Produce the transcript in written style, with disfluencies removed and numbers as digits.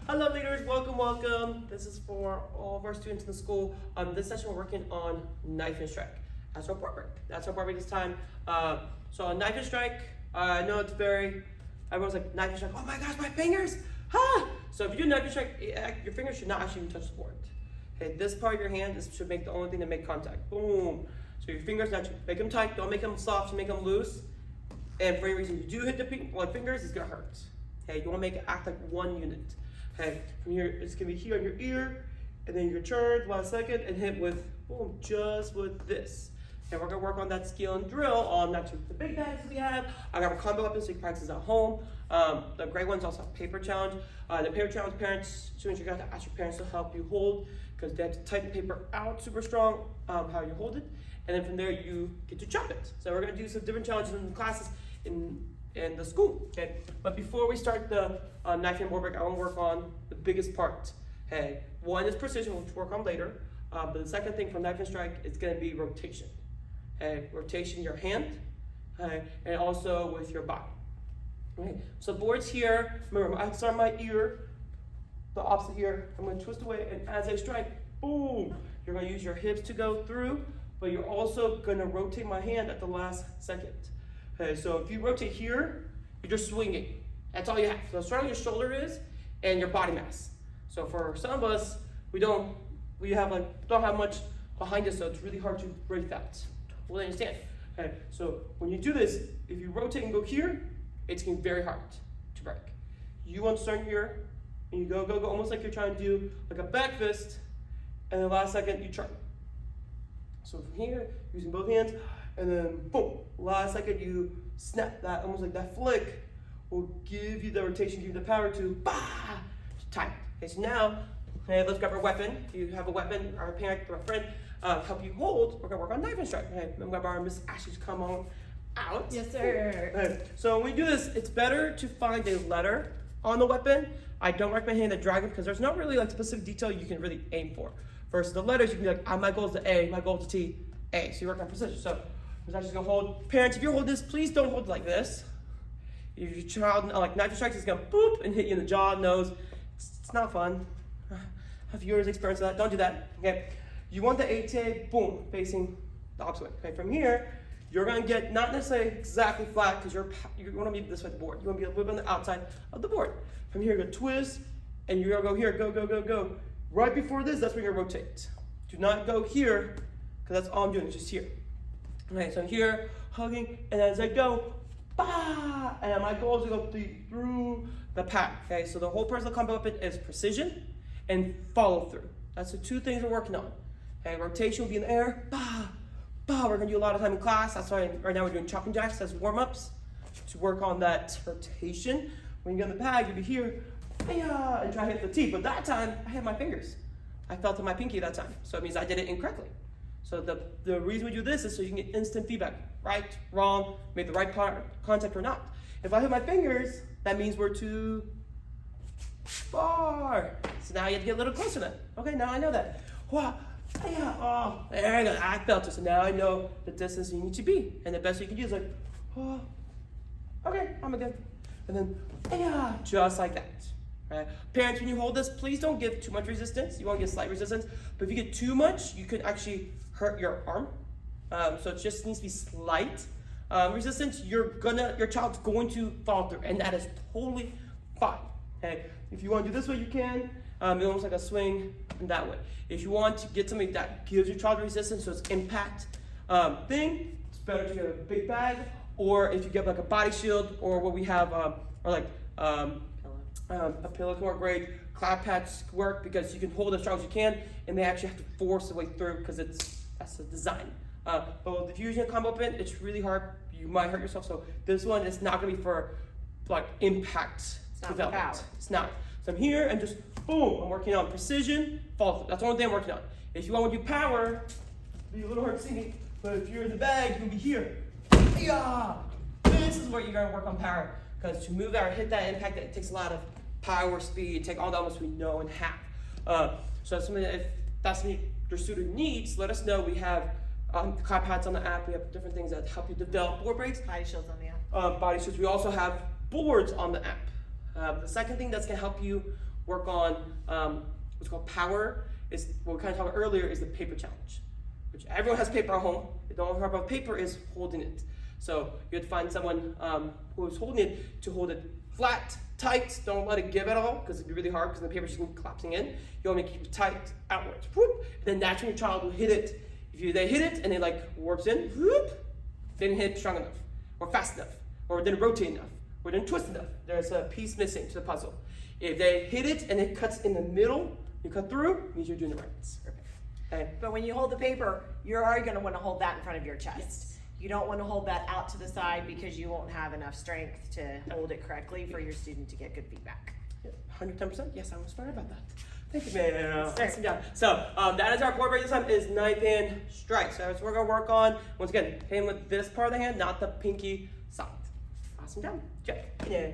Hello leaders, welcome. This is for all of our students in the school. This session we're working on knife and strike. That's our board break. That's our board break this time. So on knife and strike, I know it's everyone's like, knife and strike, oh my gosh, my fingers! Ah! So if you do knife and strike, your fingers should not actually even touch the board. Okay, this part of your hand should make the only thing to make contact. Boom. So your fingers, make them tight, don't make them soft, make them loose. And for any reason you do hit the fingers, it's gonna hurt. Okay, you wanna make it act like one unit. Okay, from here, it's gonna be here on your ear, and then you're gonna turn 1 second and hit with, boom, just with this. And we're gonna work on that skill and drill on not just the big bags we have. I got a combo weapon so you can practice at home. The gray ones also have paper challenge. The paper challenge, parents, students, you got to ask your parents to help you hold because they have to tighten paper out super strong, how you hold it. And then from there, you get to chop it. So we're gonna do some different challenges in the classes in the school, okay? But before we start the knife and board break, I wanna work on the biggest part, okay? One is precision, which we'll work on later. But the second thing for knife and strike is gonna be rotation. Okay, rotation your hand, okay, and also with your body. Okay, so boards here, remember I start my ear, the opposite ear, I'm gonna twist away, and as I strike, boom, you're gonna use your hips to go through, but you're also gonna rotate my hand at the last second. Okay, so if you rotate here, you're just swinging. That's all you have. So start on your shoulder is, and your body mass. So for some of us, don't have much behind us, so it's really hard to break that. Totally understand. Okay, so when you do this, if you rotate and go here, it's gonna be very hard to break. You want to start here, and you go, almost like you're trying to do like a back fist, and then last second you turn. So from here, using both hands, and then boom, last second you snap that, almost like that flick will give you the rotation, give you the power to time. Okay, so now, okay, let's grab our weapon. If you have a weapon, or a parent or a friend, help you hold, we're gonna work on knife and strike. Okay, I'm gonna borrow Miss Ashley's come on out. Yes, sir. Okay, so when we do this, it's better to find a letter on the weapon. I don't recommend hitting the dragon because there's not really like specific detail you can really aim for. Versus the letters, you can be like, my goal is the A, my goal is the T, A. So you work on precision. So Miss Ashley's gonna hold. Parents, if you hold this, please don't hold like this. If your child, like knife and strike, is gonna boop and hit you in the jaw, nose. It's not fun. Have years experience with that, don't do that, okay? You want the A-tape, boom, facing the opposite way. Okay, from here, you're gonna get not necessarily exactly flat because you're gonna be this way the board. You wanna be a little bit on the outside of the board. From here, you're gonna twist, and you're gonna go here, go. Right before this, that's where you're gonna rotate. Do not go here, because that's all I'm doing, is just here. Okay, so here, hugging, and as I go, and my goal is to go through the pack. Okay, so the whole personal combo weapon is precision and follow through. That's the two things we're working on. Okay, rotation will be in the air, We're gonna do a lot of time in class. That's why right now we're doing chopping jacks as warm-ups to work on that rotation. When you get in the bag, you'll be here, and try to hit the T. But that time, I hit my fingers. I felt in my pinky that time. So it means I did it incorrectly. So the reason we do this is so you can get instant feedback. Right, wrong, made the right contact or not. If I hit my fingers, that means we're too far. So now you have to get a little closer then. Okay, now I know that. Oh, there I go. I felt it. So now I know the distance you need to be. And the best you can do is like, okay, I'm good. And then, just like that. Right? Parents, when you hold this, please don't give too much resistance. You want to get slight resistance. But if you get too much, you could actually hurt your arm. So it just needs to be slight resistance. Your child's going to fall through, and that is totally fine. Okay, if you want to do this way, you can. Almost like a swing in that way. If you want to get something that gives your child resistance, so it's impact thing, it's better to get a big bag, or if you get like a body shield, or what we have, or like a pillow can work great. Clap pads work because you can hold as strong as you can, and they actually have to force the way through because that's the design. But with the fusion combo weapon, it's really hard. You might hurt yourself. So this one is not gonna be for like impact development. It's not. So I'm here and just boom, I'm working on precision, follow through. That's the only thing I'm working on. If you want to do power, it'll be a little hard to see me, but if you're in the bag, you can be here. This is where you're gonna work on power. Because to move that or hit that impact, it takes a lot of power, speed, take all the elements we know and have. So that's something that if that's something your student needs, let us know. We have clap pads on the app. We have different things that help you develop board breaks. Body shields on the app. Body shields. We also have boards on the app. The second thing that's gonna help you work on what's called power. Is what we kind of talked about earlier is the paper challenge, which everyone has paper at home. The only hard about paper is holding it. So you have to find someone who is holding it to hold it flat, tight. Don't let it give at all because it'd be really hard because the paper's just going to be collapsing in. You want to keep it tight outwards. Whoop. Then that's when your child will hit it. If they hit it and it like warps in, whoop, they didn't hit it strong enough, or fast enough, or didn't rotate enough, or didn't twist enough. There's a piece missing to the puzzle. If they hit it and it cuts in the middle, you cut through, means you're doing it right. Okay. But when you hold the paper, you're already going to want to hold that in front of your chest. Yes. You don't want to hold that out to the side because you won't have enough strength to hold it correctly for your student to get good feedback. 110%. Yes, I was sorry about that. Thank you, man. Awesome job. So that is our board break this time is knife and strike. So that's what we're going to work on. Once again, hitting with this part of the hand, not the pinky side. Awesome job. Check. Yeah.